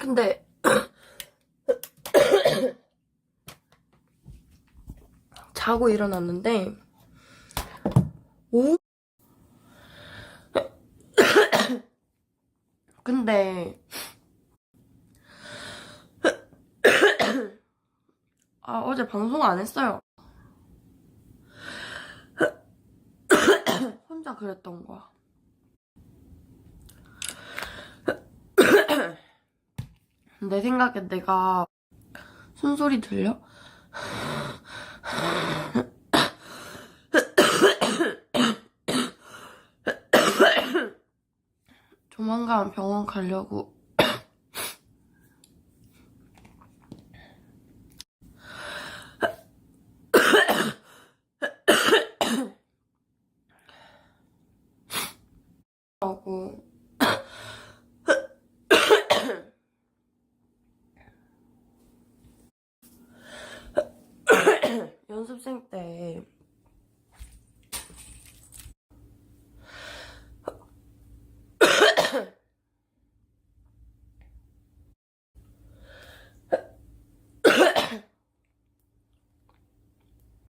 근데 자고 일어났는데 오 근데 어제 방송 안 했어요. 혼자 그랬던 거야. 내 생각에 내가 숨소리 들려? 조만간 병원 가려고